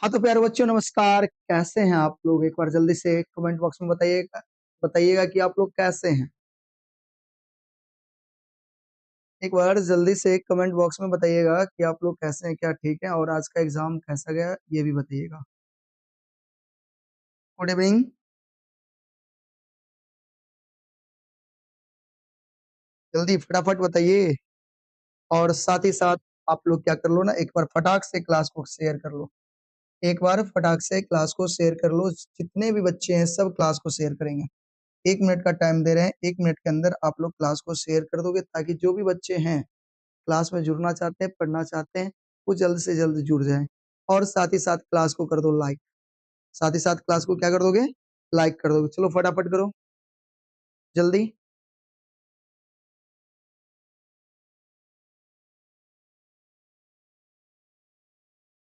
हाँ तो प्यारे बच्चों नमस्कार। कैसे हैं आप लोग? एक बार जल्दी से कमेंट बॉक्स में बताइएगा बताइएगा कि आप लोग कैसे हैं। एक बार जल्दी से कमेंट बॉक्स में बताइएगा कि आप लोग कैसे हैं, क्या ठीक है और आज का एग्जाम कैसा गया ये भी बताइएगा। Good evening. जल्दी फटाफट बताइए। और साथ ही साथ आप लोग क्या कर लो ना, एक बार फटाक से क्लास को शेयर कर लो। एक बार फटाक से क्लास को शेयर कर लो। जितने भी बच्चे हैं सब क्लास को शेयर करेंगे। 1 मिनट का टाइम दे रहे हैं, 1 मिनट के अंदर आप लोग क्लास को शेयर कर दोगे ताकि जो भी बच्चे हैं क्लास में जुड़ना चाहते हैं, पढ़ना चाहते हैं, वो जल्द से जल्द जुड़ जाएं। और साथ ही साथ क्लास को कर दो लाइक। साथ ही साथ क्लास को क्या कर दोगे? लाइक कर दोगे। चलो फटाफट करो जल्दी।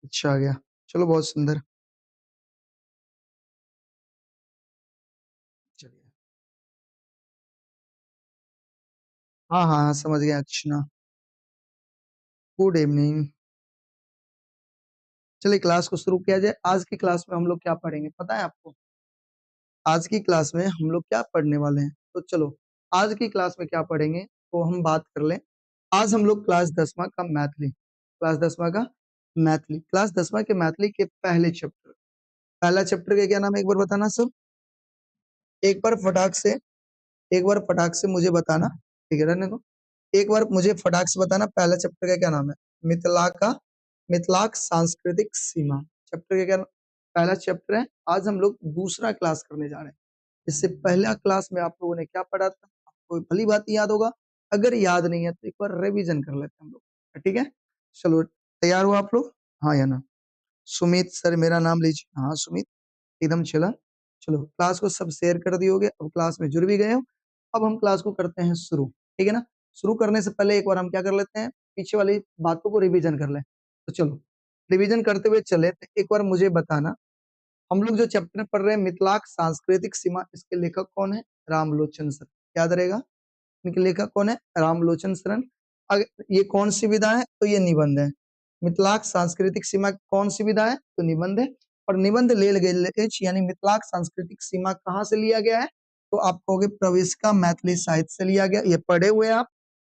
अच्छा आ गया। चलो बहुत सुंदर। चलिए। हाँ हाँ हाँ, समझ गया। अच्छा, गुड इवनिंग। चलिए क्लास को शुरू किया जाए। आज की क्लास में हम लोग क्या पढ़ेंगे पता है आपको? आज की क्लास में हम लोग क्या पढ़ने वाले हैं, तो चलो आज की क्लास में क्या पढ़ेंगे तो हम बात कर लें। आज हम लोग क्लास 10वां का मैथिली, क्लास 10वां का मैथिली, क्लास 10वां के मैथिली के पहले चैप्टर, पहला चैप्टर का क्या नाम है एक बार बताना सब। एक बार फटाक से, एक बार फटाक से मुझे बताना। ठीक है, रहने दो। एक बार मुझे फटाक से बताना पहला चैप्टर का क्या नाम है। मिथिला का, मिथिलाक सांस्कृतिक सीमा चैप्टर का क्या पहला चैप्टर है। आज हम लोग दूसरा क्लास करने जा रहे हैं। इससे पहला क्लास में आप लोगों ने क्या पढ़ा था आपको भली बात याद होगा। अगर याद नहीं है तो एक बार रिवीजन कर लेते हैं हम लोग, ठीक है। चलो तैयार हो आप लोग? हाँ या ना? सुमित सर मेरा नाम लीजिए। हाँ सुमित, एकदम चला। चलो क्लास को सब शेयर कर दिए होगे, अब क्लास में जुड़ भी गए हो। अब हम क्लास को करते हैं शुरू, ठीक है ना। शुरू करने से पहले एक बार हम क्या कर लेते हैं, पीछे वाली बातों को रिवीजन कर लें। तो चलो रिवीजन करते हुए चले तो एक बार मुझे बताना, हम लोग जो चैप्टर पढ़ रहे हैं मिथिलाक सांस्कृतिक सीमा, इसके लेखक कौन है? रामलोचन सर। याद रहेगा, इनके लेखक कौन है? रामलोचन शरण। अगर ये कौन सी विधा है तो ये निबंध है। मिथिलाक सांस्कृतिक सीमा कौन सी विधा है तो निबंध है। और निबंध लेल गेल अछि, यानी मिथिलाक सांस्कृतिक सीमा कहाँ से लिया गया है तो आप कहोगे प्रविष्का मैथिली साहित्य से लिया गया। ये पढ़े हुए हैं आप।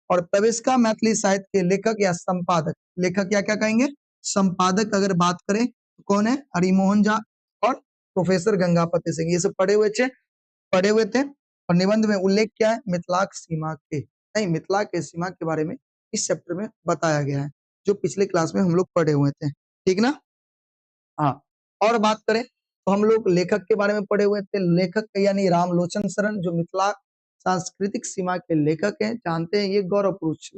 और प्रविष्का मैथिली साहित्य के लेखक या संपादक, लेखक क्या क्या कहेंगे? संपादक अगर बात करें तो कौन है? हरिमोहन झा और प्रोफेसर गंगापति सिंह, ये सब पढ़े हुए थे। और निबंध में उल्लेख क्या है? मिथिलाक सीमा के, नहीं मिथिला के सीमा के बारे में इस चैप्टर में बताया गया है, जो पिछले क्लास में हम लोग पढ़े हुए थे, ठीक ना। हाँ, और बात करें तो हम लोग लेखक के बारे में पढ़े हुए थे। लेखक यानी रामलोचन शरण, जो मिथिला सांस्कृतिक सीमा के लेखक हैं, जानते हैं ये गौरव पुरुष,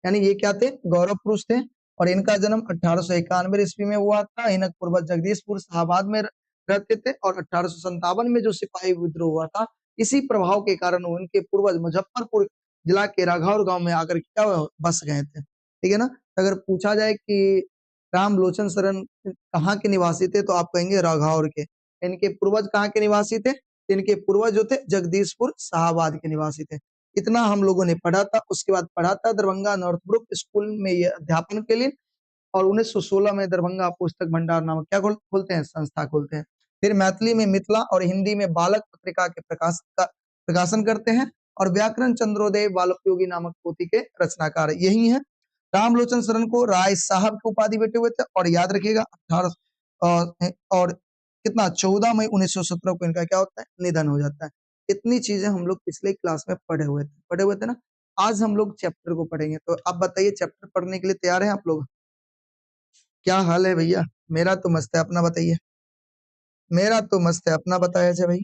यानी ये क्या थे? गौरव पुरुष थे। और इनका जन्म 1891 ईस्वी में हुआ था। इनक पूर्वज जगदीशपुर शाहबाद में रहते थे। और 1857 में जो सिपाही विद्रोह हुआ था, इसी प्रभाव के कारण उनके पूर्वज मुजफ्फरपुर जिला के राघौर गांव में आकर क्या बस गए थे, ठीक है ना। अगर पूछा जाए कि रामलोचन शरण कहाँ के निवासी थे तो आप कहेंगे राघौर के। इनके पूर्वज कहाँ के निवासी थे? इनके पूर्वज जो थे जगदीशपुर शाहबाद के निवासी थे। इतना हम लोगों ने पढ़ा था। उसके बाद पढ़ा था दरभंगा नॉर्थब्रुक स्कूल में ये अध्यापन के लिए। और 1916 में दरभंगा पुस्तक भंडार नामक क्या खोलते हैं, संस्था खोलते हैं। फिर मैथिली में मिथिला और हिंदी में बालक पत्रिका के प्रकाशन करते हैं। और व्याकरण चंद्रोदय बालोपयोगी नामक पोथी के रचनाकार यही है। रामलोचन शरण को राय साहब की उपाधि बैठे हुए थे। और याद रखिएगा 18 और कितना 14 मई 1917 को इनका क्या होता है? निधन हो जाता है। इतनी चीजें हम लोग पिछले क्लास में पढ़े हुए थे ना। आज हम लोग चैप्टर को पढ़ेंगे। तो आप बताइए चैप्टर पढ़ने के लिए तैयार हैं आप लोग? क्या हाल है भैया? मेरा तो मस्त है, अपना बताइए। मेरा तो मस्त है, अपना बताया जाए भाई।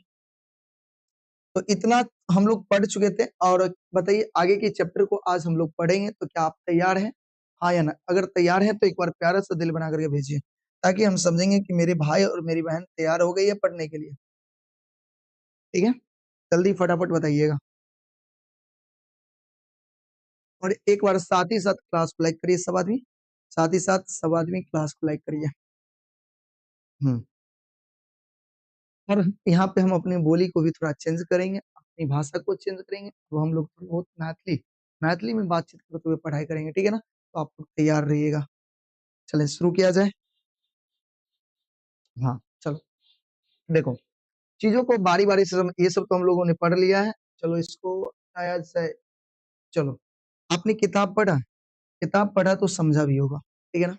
तो इतना हम लोग पढ़ चुके थे। और बताइए आगे के चैप्टर को आज हम लोग पढ़ेंगे, तो क्या आप तैयार हैं? हाँ या ना? अगर तैयार हैं तो एक बार प्यारा सा दिल बना करके भेजिए, ताकि हम समझेंगे कि मेरे भाई और मेरी बहन तैयार हो गई है पढ़ने के लिए, ठीक है। जल्दी फटाफट बताइएगा। और एक बार साथ ही साथ क्लास को लाइक करिए सब आदमी, साथ ही साथ सब आदमी क्लास को लाइक करिए। हम्म। और यहाँ पे हम अपनी बोली को भी थोड़ा चेंज करेंगे, अपनी भाषा को चेंज करेंगे। तो हम लोग बहुत मैथिली मैथिली में बातचीत करते हुए पढ़ाई करेंगे, ठीक है ना। तो आप लोग तैयार रहिएगा। चले शुरू किया जाए। हाँ चलो देखो, चीजों को बारी बारी से ये सब तो हम लोगों ने पढ़ लिया है। चलो इसको शायद से, चलो आपने किताब पढ़ा तो समझा भी होगा, ठीक है ना?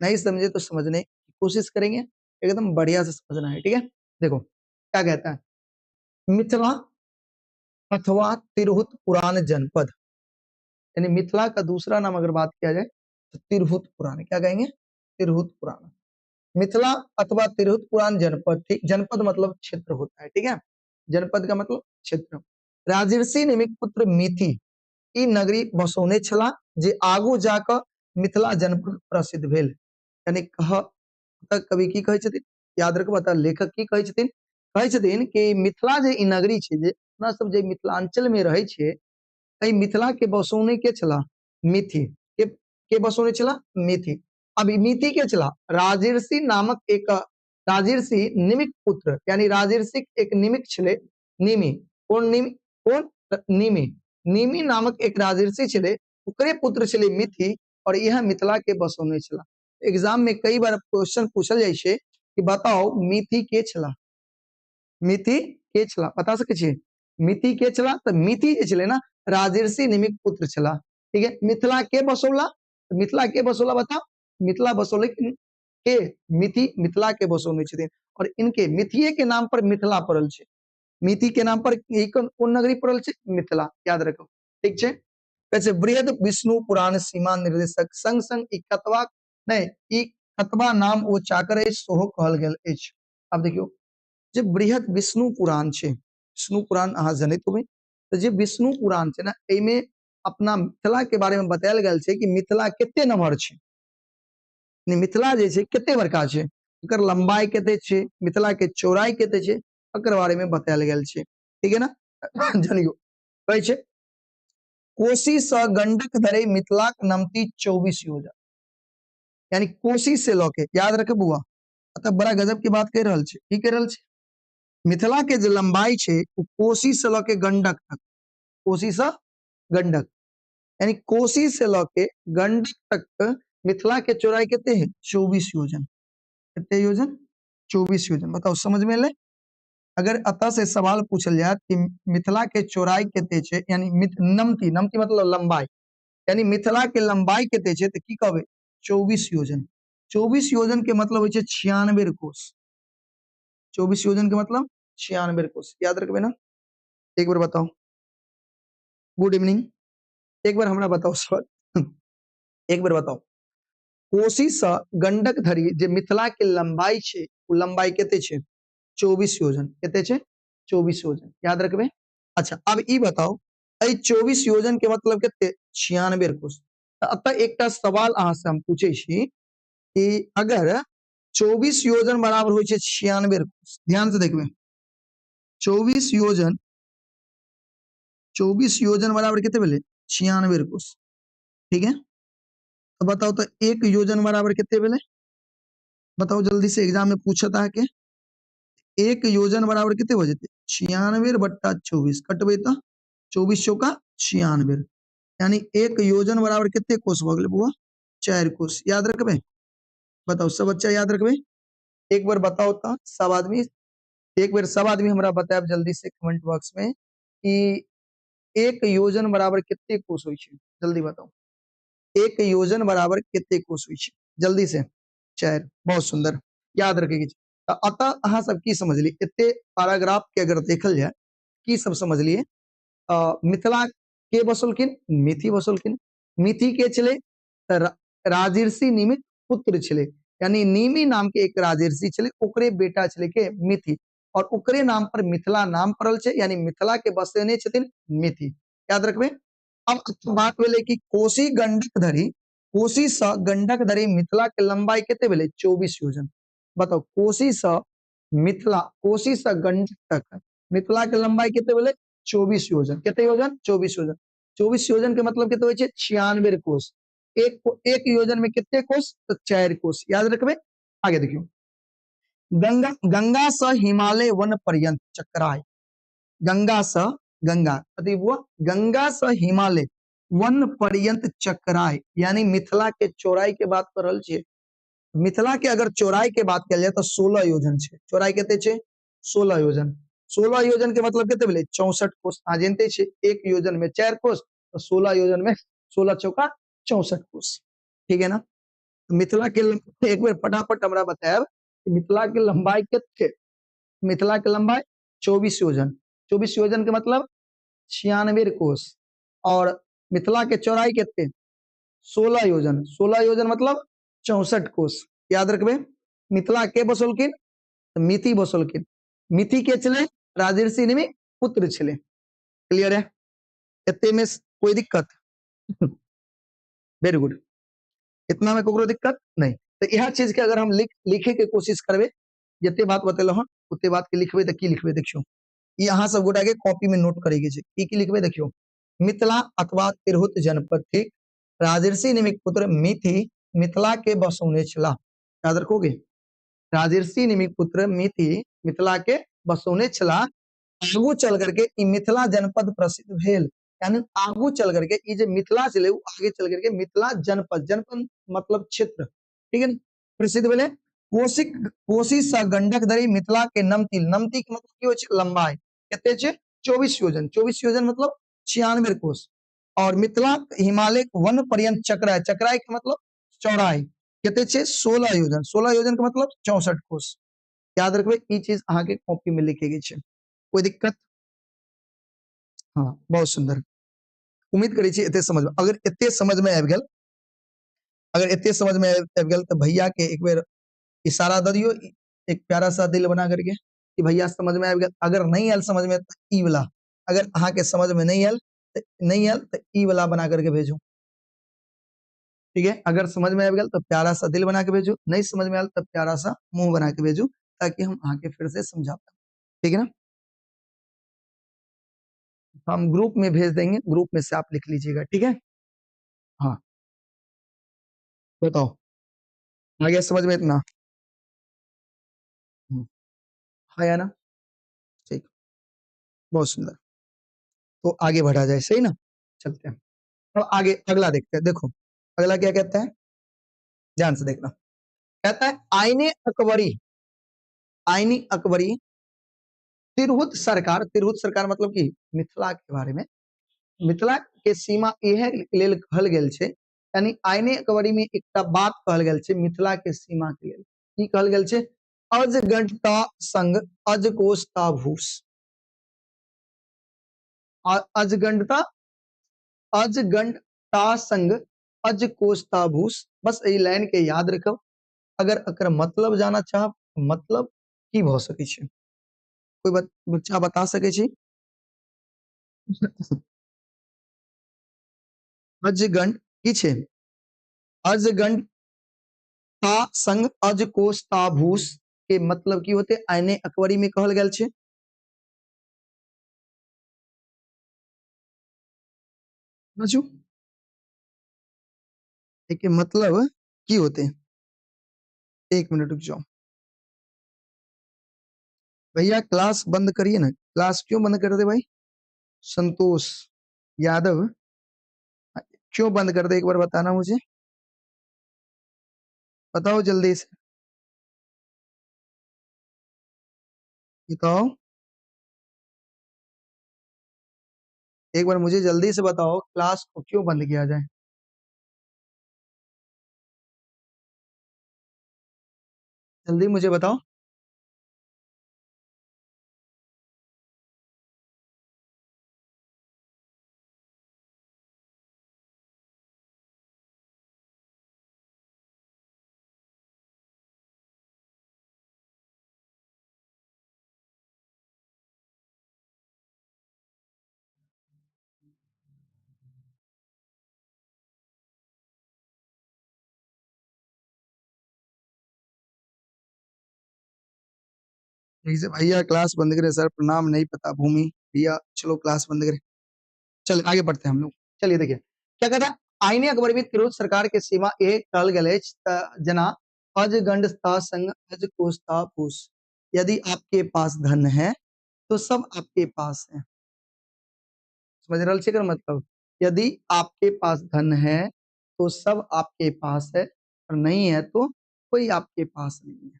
नहीं समझे तो समझने की कोशिश करेंगे, एकदम बढ़िया से समझना है, ठीक है? देखो क्या कहता है, मिथिला अथवा तिरहुत पुराण जनपद, यानी मिथिला का दूसरा नाम अगर बात किया जाए तो तिरहुत पुराण, क्या कहेंगे? तिरहुत पुराण। मिथिला अथवा तिरहुत पुराण जनपद, ठीक, जनपद मतलब क्षेत्र होता है, ठीक है? जनपद का मतलब क्षेत्र। राजर्षि निमिक पुत्र मिथि ई नगरी बसौने छला, जे आगू जाकर मिथिला जनपद प्रसिद्ध भेल। यानी कवि की कहै छथिन, याद रखबा त लेखक की कहै छथिन, कि मिथिला जे ई नगरी छै, जे अपना सब जे मिथिलांचल में रहै छियै, एहि मिथिला के बसौने के छला मिथि, के बसौने छला मिथि। अब ई मिथि के छला राजर्षि नामक एक, राजर्षि निमिक पुत्र, यानी राजर्षि एक निमिक छले, निमि, कौन निमि, कौन? निमि, निमि नामक एक राजर्षि छले, ओकरे पुत्र छले मिथि, और यह मिथिला के बसौने छला। एग्जाम में कई बार क्वेश्चन पूछल जाय छै कि बताओ मिथि के छला, मिथि के छला, बता सकै छियै मिथि के छला? तो मिथि जे छले ना, राजर्षि निमिक पुत्र छला, ठीक है? मिथिला के बसौला, मिथिला के बसौला बताओ, मिथिला बसौले के, मिथि मिथिला के बसौने छथिन, और इनके मिथिये के नाम पर मिथिला पड़ल छै, मिथि के नाम पर कोन नगरी पड़ल छै? मिथिला, याद रखो, ठीक छै? कहै बृहद विष्णु पुराण सीमा निर्देशक संग संग ई कतवा नहीं, ई कतवा नाम ओ चाकर अछि सेहो कहल गेल अछि। अब देखियो, जे बृहद विष्णु पुराण छै, विष्णु पुराण अहाँ जनैत होबै, तो जे विष्णु पुराण छै ना, एमे अपना मिथिला के बारे में बतायल गेल छै कि मिथिला कते नम्हर छै, मिथिला जे छै कते बड़का छै, एकर लंबाई कते छै, मिथिला के चौड़ाई कते छै, एकर बारे में बतायल गेल छै, ठीक है ना? जनियो कहै छै कोशी से गंडक धरे मिथिला नमती 24 योजन, यानी कोशी से लौके, याद रखे बुआ, मतलब बड़ा गजब की बात कह रहल छै, की कह रहल छै? मिथिला के जो लंबाई छै वो कोशी से लौके गंडक तक, कोशी से गंडक, यानी कोशी से लौके गंडक तक मिथिला के चौड़ाई कितने है? 24 योजन। कितने योजन? 24 योजन। बताओ समझ में ले? अगर अतः से सवाल पूछल जाए कि मिथिला के चौड़ाई कितने छै, यानी नमती, नमती मतलब लंबाई, यानी मिथिला के लंबाई कितने छै, तो की कहबे? 24 योजन। 24 योजन के मतलब होय छै 96 कोस। 24 योजन के मतलब 96 कोस, याद रखबे ना? एक बार बताओ, गुड इवनिंग, एक बार हमरा बताओ सर, एक बार बताओ, कोशी से गंडक धरी जे मिथिला के लंबाई छै, वो लंबाई कितने छै? 24 योजन। कितने छै? 24 योजन, याद रखबे। अच्छा अब ई बताओ, 24 योजन के मतलब कितने? 96 कोस। अतः एक सवाल अहाँ से हम पूछे छी कि अगर 24 योजन बराबर हो 96 कोस, ध्यान से देखबे, 24 योजन, 24 योजन बराबर कितने भेले? 96 कोस, ठीक है? तो बताओ तो एक योजन बराबर कितने भेले? बताओ जल्दी से, एग्जाम में पूछता है कि एक योजन बराबर कितने हो जाते? 96 बट्टा 24, कटबे तो 24 चौका 96, यानी एक योजन बराबर कितने कोस हो गए बुआ? 4 कोस, याद रखबे। बताओ सब बच्चा याद रखबे, एक बार बताओ तो सब आदमी, एक बार सब आदमी हमरा बताए जल्दी से कमेंट बॉक्स में कि एक योजन बराबर कितने कोस होय छै, जल्दी बताओ, एक योजन बराबर कितने कोस होय छै, जल्दी से। 4, बहुत सुंदर, याद रखेगी। अतः अहाँ सब की समझली, इतने पैराग्राफ के अगर देखल जाए की सब समझलिए, मिथिला के बसलखिन? मिथि बसलखिन। मिथि के छले? राजर्षि निमित पुत्र छले, यानी निमि नाम के एक राजर्षि छले, ओकरे बेटा छले के मिथि, और ओकरे नाम पर मिथिला नाम पड़ल छै, यानी मिथिला के बसेने छथिन मिथि, याद रखबे। अब बात भेले कि कोशी गंडक धरी, कोशी से गंडक धरी मिथिला के लंबाई कितने भेले? 24 योजन। बताओ कोशी से मिथिला, कोशी से गंडक तक मिथिला के लंबाई कितने भेले? 24 योजन। कितने योजन? 24 योजन। 24 योजन के मतलब कितने होय छै? 96 कोस। एक योजन में कितने कोस? तो 4 कोस, याद रखबे। आगे देखियो, गंगा, गंगा से हिमालय वन पर्यंत चक्राय, गंगा से, गंगा अति हुआ, गंगा से हिमालय वन पर्यंत चक्राय, यानी मिथिला के चौड़ाई के बात कर रहल छियै, मिथिला के अगर चौड़ाई के बात कल जाए तो 16 योजन है। चौड़ाई कहते छे 16 योजन। 16 योजन के मतलब कहते बोले 64 कोस। आ जानते छे एक योजन में 4 कोस, तो 16 योजन में 16 चौका 64 कोस। ठीक है ना। मिथिला के एक बार फटाफट हमरा बताएब कि मिथिला के लंबाई कितने। मिथिला के लंबाई 24 योजन। 24 योजन के मतलब 96 कोस। और मिथिला के चौड़ाई कितने 16 योजन। 16 योजन मतलब 64 कोस। याद रखबे। मिथिला के बसलकिन मिथि बसलकिन। मिथि के चले राजर्षि निमि पुत्र चले। क्लियर है। इतने में कोई दिक्कत। Very good. इतना में कोई दिक्कत नहीं। तो यह चीज के अगर हम लिखे के कोशिश करबे जितने बात बतेलो हन उतने बात के लिखबे तो की लिखबे देखियो। यहाँ सब गोटा के कॉपी में नोट करेगी छे की लिखबे देखियो। मिथिला अथवा तिरहुत जनपद ठीक राजर्षि निमिक पुत्र मिथि मिथिला के बसौने छला। याद रखोगे। राजर्षि निमिक पुत्र मिथि मिथिला के बसौने छला। आगू चल करके ई मिथिला जनपद प्रसिद्ध भेल। यानी आगू चल करके ई जे मिथिला चले आगे चल करके मिथिला जनपद। जनपद मतलब क्षेत्र। ठीक है ना। प्रसिद्ध भेले। कोसी सा गंडक धरी मिथिला के नमती। नमती के मतलब की होय छै लंबाई कते छै 24 योजन। 24 योजन मतलब 96 कोस। और मिथिला हिमालय वन पर्यंत चक्राय। चक्राय के मतलब चौड़ाई कते छै 16 योजन। 16 योजन के मतलब 64 कोस। याद रखबे ई चीज अहाँ के कॉपी में लिखेगी छै। कोई दिक्कत। हाँ बहुत सुंदर। उम्मीद करी छी एते समझ में। अगर एते समझ में आबि गेल अगर एते समझ में आबि गेल तो भैया के एक बेर इशारा दे दियो एक प्यारा सा दिल बना करके कि भैया समझ में आबि गेल। अगर नहीं आयल समझ में तो ई वाला। अगर अहाँ के समझ में नहीं आयल तो ई वाला बना करके भेजो। ठीक है। अगर समझ में आबि गेल तो प्यारा सा दिल बना के भेजो। नहीं समझ में आयल तो प्यारा सा मुंह बना के भेजो ताकि हम आगे फिर से समझा पाए। ठीक है ना। हम ग्रुप में भेज देंगे। ग्रुप में से आप लिख लीजिएगा। ठीक है। हाँ बताओ आ गया समझ में इतना। हाँ या ना। ठीक। बहुत सुंदर। तो आगे बढ़ा जाए। सही ना। चलते हैं। तो आगे अगला देखते हैं। देखो अगला क्या कहता है ध्यान से देखना। कहता है आईने अकबरी। आईने अकबरी तिरहुत सरकार। तिरहुत सरकार मतलब कि मिथिला के बारे में। मिथिला के सीमा इहे लेल कहल गेल छै। यानी आईने अकबरी में एकटा बात कहल गेल छै मिथिला के सीमा के लेल। की कहल गेल छै अजगंठता संग अजकोषता भूष। अजगंठता अजगंठता संग अजकोषता भूष। बस ई लाइन के याद रखब। अगर एकर मतलब जाना चाहब मतलब की भ सकै छै कोई बच्चा बता सकै छी। अजगंठ की छै अजगंठता संग अजकोषता भूष के मतलब की होते आईने अकबरी में कहल गेल छै। समझू एके मतलब की होते। एक मिनट रुक जाओ भैया क्लास बंद करिए ना। क्लास क्यों बंद कर दे भाई। संतोष यादव क्यों बंद कर दे एक बार बताना मुझे। बताओ जल्दी से बताओ। एक बार मुझे जल्दी से बताओ क्लास को क्यों बंद किया जाए। जल्दी मुझे बताओ। ठीक से भैया क्लास बंद करे सर प्रणाम नहीं पता भूमि भैया चलो क्लास बंद करे। चल आगे बढ़ते हैं हम लोग। चलिए देखिए क्या कहता है आईने अकबर में तिरहुत सरकार के सीमा एक कहल गेल अछि जना अजगंडता संग अजकोषता भूष। यदि आपके पास धन है तो सब आपके पास है। समझ रहा है मतलब यदि आपके पास धन है तो सब आपके पास है और नहीं है तो कोई आपके पास नहीं है।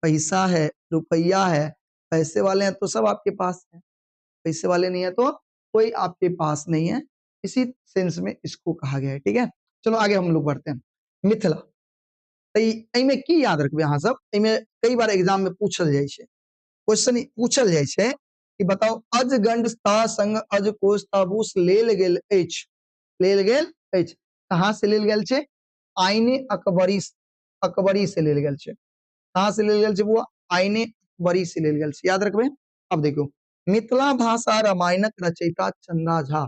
पैसा है, रुपया है, पैसे वाले हैं तो सब आपके पास है, पैसे वाले नहीं है तो कोई आपके पास नहीं है। इसी सेंस में इसको कहा गया है। ठीक है, चलो आगे हम लोग बढ़ते हैं। मिथिला एमे की याद रखबे अहाँ सब, एमे कई बार एग्जाम में पूछल जाय छै, क्वेश्चन पूछल जाय छै कि बताओ अजगंड ता संग अजकोष ताबूस लेल गेल अछि, लेल गेल अछि, कहाँ से लेल गेल छै? आईने अकबरी, अकबरी से लेल गेल छै। कहाँ से लेल गेल छै बुआ? आईने अकबरी से लेल गेल छै, याद रखबे। अब देखो मिथिला भाषा रामायणक रचयिता चंदा झा,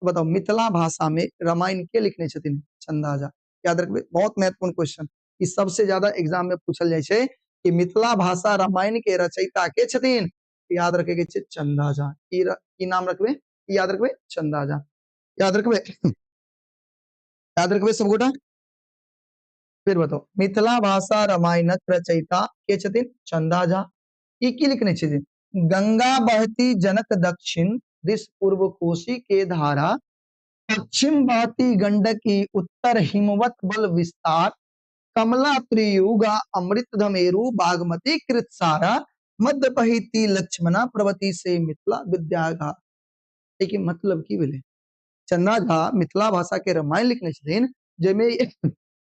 बताओ मिथिला भाषा में रामायण के लिखने छथिन? चंदा झा, याद रखबे, बहुत महत्वपूर्ण क्वेश्चन। ई सबसे ज्यादा एग्जाम में पूछल जाय छै कि मिथिला भाषा रामायण के रचयिता के छथिन? याद रखे के छै चंदा झा। की नाम रखबे? याद रखबे चंदा झा, याद रखबे। याद रखबे सब गोटा। फिर बताओ मिथिला भाषा रामायणक रचयिता के छथिन? चंदा झा। ई की लिखने छथिन? गंगा बहती जनक दक्षिण, दिस पूर्व कोशी के धारा, पश्चिम बहती गंडकी उत्तर हिमवत बल विस्तार, कमला त्रियुगा अमृत धमेरु बागमती कृतसारा, मध्य बहती लक्ष्मणा प्रवती से मिथिला विद्यागा। लेकिन मतलब की भेलै? चंदा झा मिथिला भाषा के रामायण लिखने छथिन, जेमे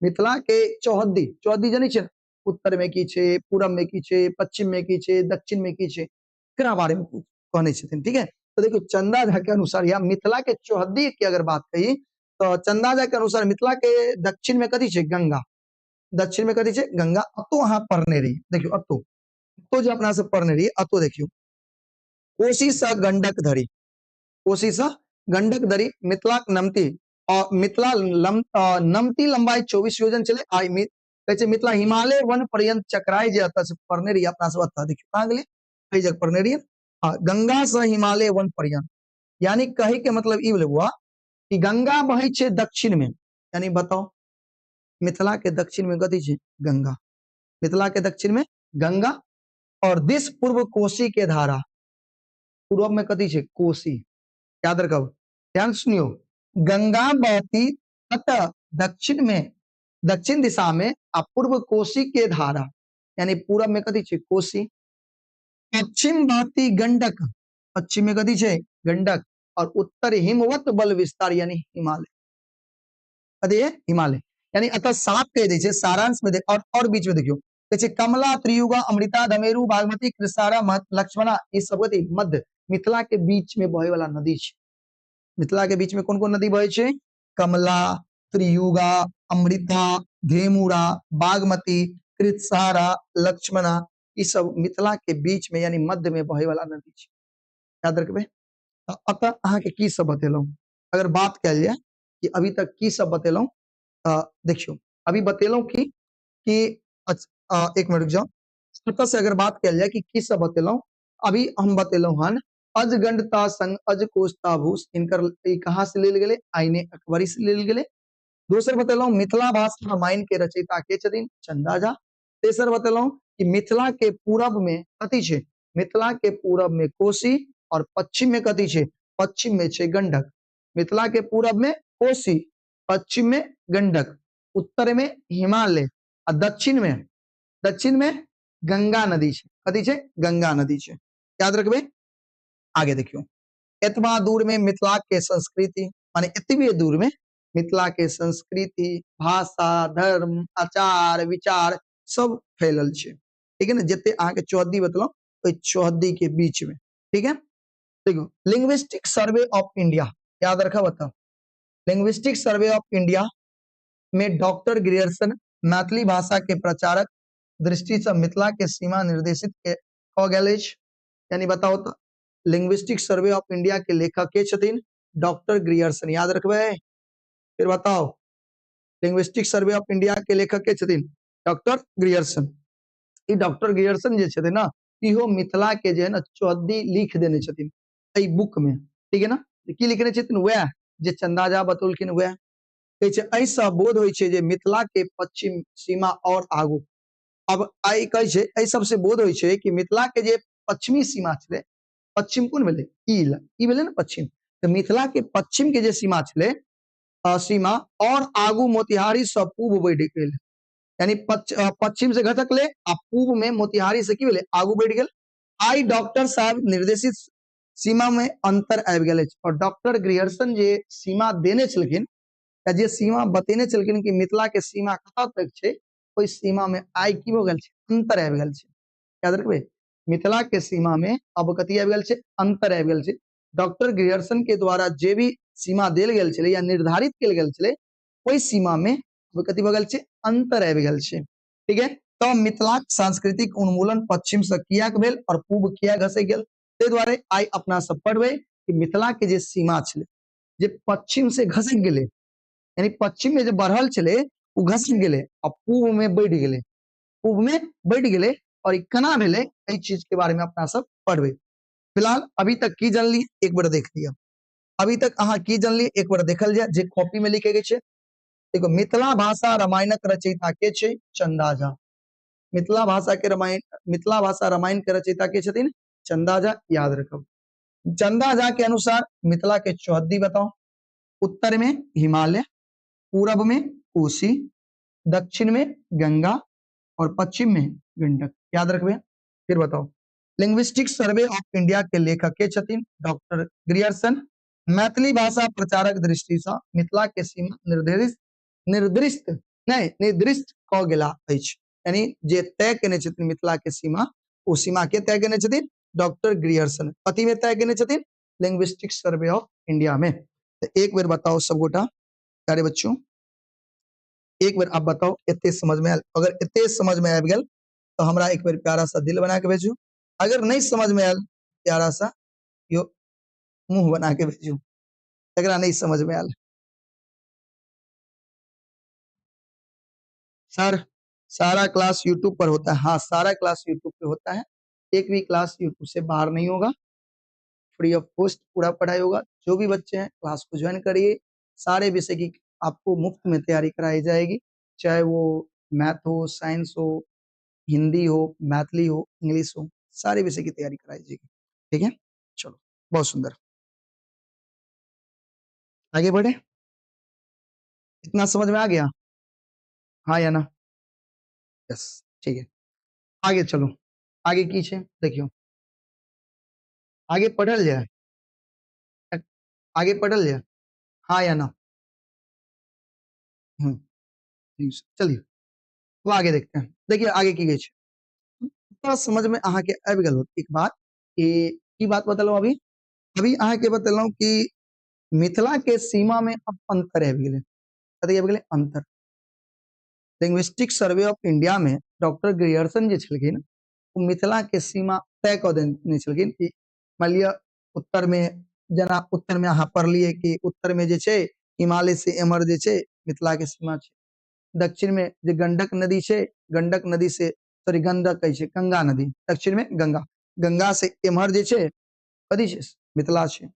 मिथिला के चौहद्दी, चौहद्दी जानै छियै, उत्तर में की छै, पूरब में की छै, पश्चिम में की छै, दक्षिण में की छै, एकरा बारे में कहने छथिन। ठीक है, तो देखो चंदा झा के अनुसार या मिथिला के चौहद्दी की अगर बात कही तो चंदा झा के अनुसार मिथिला के दक्षिण में कथी छै? गंगा। दक्षिण में कथी छै? गंगा। अतो अहाँ पढ़ने रही, देखियो अतो, तो जो अपना सब पढ़ने रही अतो देखियो, कोशी स गंडक धरी, कोशी स गंडक धरी मिथिला नमती, और मिथिला नमती लंबाई 24 योजन चले। आई कहै छै मिथिला हिमालय वन पर्यंत चक्राय, जे अत से पढ़ने रही अपना सब अत देखियो कहां गेलै, कई जगह पढ़ने रही। हाँ, गंगा से हिमालय वन पर्यंत, यानी कहे के मतलब ई भेलै हुआ कि गंगा बहै छै दक्षिण में, यानी बताओ मिथिला के दक्षिण में कथी छै? गंगा। मिथिला के दक्षिण में गंगा, और दिस पूर्व कोशी के धारा, पूर्व में कथी छै? कोशी। याद रखो, ध्यान सुनियो, गंगा बहती तट दक्षिण में, दक्षिण दिशा में, आ पूर्व कोशी के धारा, यानी पूरब में कथी छै? कोशी। पश्चिम बहती गंडक, पश्चिम में कथी छै? गंडक, और उत्तर हिमवत बल विस्तार, यानी हिमालय। कथी है? हिमालय। यानी अतः साफ कह दै छै, सारांश में देख, और बीच में देखियो कहै छै कमला त्रियुगा अमृता धमेरु बागमती कृसारा लक्ष्मणा, ई सब कथी? मध्य, मिथिला के बीच में बहे वाला नदी छै। मिथिला के बीच में कौन कौन नदी बहे छै? कमला, त्रियुगा, अमृता, धेमुरा, बागमती, कृतसारा, लक्ष्मणा, ई सब मिथिला के बीच में यानी मध्य में बहे वाला नदी छै, याद रखबे। अतः अहाँ के की सब बतेलौं, अगर बात कल जाए कि अभी तक की सब बतेलौं, देखियो अभी बतेलौं कि एक मिनट रुक जाओ, अतः से अगर बात कल जाए कि की सब बतेलौं, अभी हम बतेलौं हन अजगंडता संग अजकोष ताबूस, इनकर कहाँ से लेल गेले? आईने अकबरी से लेल गेले। दोसर बतेलौं मिथिला भाषा रामायण के रचयिता के छथिन? चंदा झा। तेसर बतेलौं कि मिथिला के पूरब में कथी छै? मिथिला के पूरब में कोशी, और पश्चिम में कथी छै? पश्चिम में छै गंडक। मिथिला के पूरब में कोशी, पश्चिम में गंडक, उत्तर में हिमालय, और दक्षिण में गंगा नदी छै। कथी छै? गंगा नदी छै, याद रखबे। आगे देखियो, एतबा दूर में मिथिला के संस्कृति, माने एतबे दूर में मिथिला के संस्कृति, भाषा, धर्म, आचार विचार सब फैलल छै। ठीक है ना, जते अहाँ के चौहद्दी बतलौं, ओइ चौहद्दी के बीच में। ठीक है, देखो लिंग्विस्टिक सर्वे ऑफ इंडिया, याद रखा बताओ, लिंग्विस्टिक सर्वे ऑफ इंडिया में डॉक्टर ग्रियर्सन मैथिली भाषा के प्रचारक दृष्टि से मिथिला के सीमा निर्देशित क गेल अछि, यानी बताओ तो लिंग्विस्टिक सर्वे ऑफ इंडिया के लेखक के छथिन? डॉक्टर ग्रियर्सन, याद रखबे। फिर बताओ लिंग्विस्टिक सर्वे ऑफ इंडिया के लेखक के छथिन? Doctor Grierson. ई डॉक्टर ग्रियर्सन जे छथिन ना, इहो मिथिला के जे है ना चौहद्दी लिख देने छथिन एई बुक में। ठीक है ना, की लिखने छथिन? वह जे चंदा झा बतौलखिन वह। कहै छै एहि सँ बोध होइ छै जे मिथिला के पश्चिम सीमा और आगू। अब आई कहै छै एहि सबसे बोध होइ छै कि मिथिला के जे पश्चिमी सीमा छलै, पश्चिम कोन भेलै? ई भेलै ना पश्चिम, तो मिथिला के पश्चिम के जे सीमा छलै, सीमा और आगू मोतिहारी से पूब बढ़ि गेल, यानी पश्चिम से घटक ले आ पूर्व में मोतिहारी से की भेलै आगू बढ़ि गेल। आई डॉक्टर साहब निर्देशित सीमा में अंतर आबि गेल अछि और डॉक्टर ग्रियर्सन जे सीमा देने छलखिन या जे सीमा बतेने छलखिन कि मिथिला के सीमा कतऽ तक छै, ओहि सीमा में आई की भऽ गेल छै, अंतर आबि गेल छै। याद रखबै, मिथिला के सीमा में अब कथी आबि गेल छै, अंतर आबि गेल छै। डॉक्टर ग्रियर्सन के द्वारा जे भी सीमा देल गेल छलै या निर्धारित कयल गेल छलै, ओहि सीमा में कथी भऽ गेल छै, अंतर आबि गेल छै। ठीक है, तो मिथिलाक सांस्कृतिक उन्मूलन पश्चिम से कियाक भेल और पूर्व किया घसै गेल, ताहि दुआरे आई अपना सब पढ़बै कि मिथिला के जे सीमा छलै, जे पश्चिम से घसक गेलै, यानी पश्चिम में जो बढ़ल छलै वो घसक गेलै और पूर्व में बढ़ि गेलै, पूर्व में बढ़ि गेलै और ई केना भेलै, एहि चीज के बारे में अपना सब पढ़बै। फिलहाल अभी तक की जानलियै एक बार देख लिया, अभी तक अहाँ की जानलियै एक बार देखल जाय जे कॉपी में लिखे के छै। देखो, मिथिला भाषा रामायणक रचयिता के छै, चंदा झा। मिथिला भाषा के रामायण, मिथिला भाषा रामायण के रचयिता के छथिन, चंदा झा, याद रखब। चंदा झा के अनुसार मिथिला के चौहद्दी बताओ। उत्तर में हिमालय, पूरब में कोसी, दक्षिण में गंगा और पश्चिम में गंडक। याद रखबे। फिर बताओ, लिंग्विस्टिक सर्वे ऑफ इंडिया के लेखक के छथिन, डॉक्टर ग्रियर्सन। मैथिली भाषा प्रचारक दृष्टि से मिथिला के सीमा निर्दिष्ट नहीं निर्दिष्ट क गेला अछि, यानी जे तय केने छथिन मिथिला के सीमा, ओ सीमा के तय केने छथिन, डॉक्टर ग्रियर्सन। कथी में तय केने छथिन, लिंग्विस्टिक सर्वे ऑफ इंडिया में। तो एक बार बताओ सब गोटा, प्यारे बच्चों, एक बार आप बताओ एते समझ में आयल। अगर एते समझ में आबि गेल तो हमरा एक बार प्यारा सा दिल बना के भेजू। अगर नहीं समझ में आयल, प्यारा सा यो मुंह बना के भेजू, एकरा नहीं समझ में आयल। सर, सारा क्लास यूट्यूब पर होता है। हाँ, सारा क्लास यूट्यूब पे होता है, एक भी क्लास यूट्यूब से बाहर नहीं होगा, फ्री ऑफ कॉस्ट पूरा पढ़ाई होगा। जो भी बच्चे हैं क्लास को ज्वाइन करिए, सारे विषय की आपको मुफ्त में तैयारी कराई जाएगी, चाहे वो मैथ हो, साइंस हो, हिंदी हो, मैथिली हो, इंग्लिश हो, सारे विषय की तैयारी कराई जाएगी। ठीक है, चलो, बहुत सुंदर, आगे बढ़े। इतना समझ में आ गया, हाँ या ना? यस, ठीक है, आगे चलो। आगे की छे देखियो, आगे पढ़ल जाए, आगे पढ़ल जाए, हाँ या ना? चलिए, तो आगे देखते हैं। देखिए आगे की गई छे, तो समझ में अहाँ के आबि गेल होत एक बात कि की बात बतेलहुं अभी, अभी अहाँ के बतेलहुं कि मिथिला के सीमा में अब अंतर आबि गेलै। कथी आबि गेलै, अंतर। लिंग्विस्टिक सर्वे ऑफ इंडिया में डॉक्टर ग्रियर्सन जे छलखिन, वो मिथिला के सीमा तय कऽ देने छलखिन कि मान लिअ उत्तर में, जेना उत्तर में अहाँ पढ़लियै कि उत्तर में जे छै हिमालय से एम्हर जे छै मिथिला के सीमा छै। दक्षिण में जे गंडक नदी छै, गंडक नदी से, सॉरी गंडक कहै छै, गंगा नदी, दक्षिण में गंगा, गंगा से एम्हर जे छै कथी छै, मिथिला छै।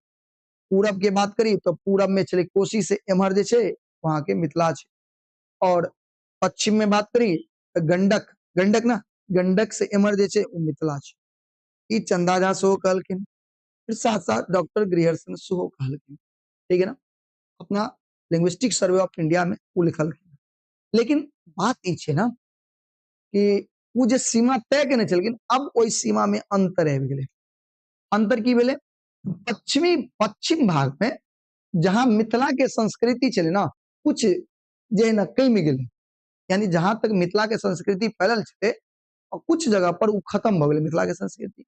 पूरब के बात करी तो पूरब में चले कोसी से एम्हर जे छै वहां के मिथिला छै। और पश्चिम में बात करी तो गंडक, गंडक ना, गंडक से एम्हर जे छै वो मिथिला छै। ई चंदा झा सेहो कहलखिन, फिर साथ साथ डॉक्टर ग्रियर्सन सेहो कहलखिन। ठीक है ना, अपना लिंग्विस्टिक सर्वे ऑफ इंडिया में वो लिखलखिन। लेकिन बात ई छै ना कि वो जे सीमा तय केने छलखिन, अब ओई सीमा में अंतर आबि गेलै। अंतर की भेलै, पश्चिमी, पश्चिम भाग में जहां मिथिला के संस्कृति छलै ना, कुछ जे है ना कमि गेलै, यानी जहां तक मिथिला के संस्कृति फैलल छलै और कुछ जगह पर वो खत्म भ गेलै मिथिला के संस्कृति,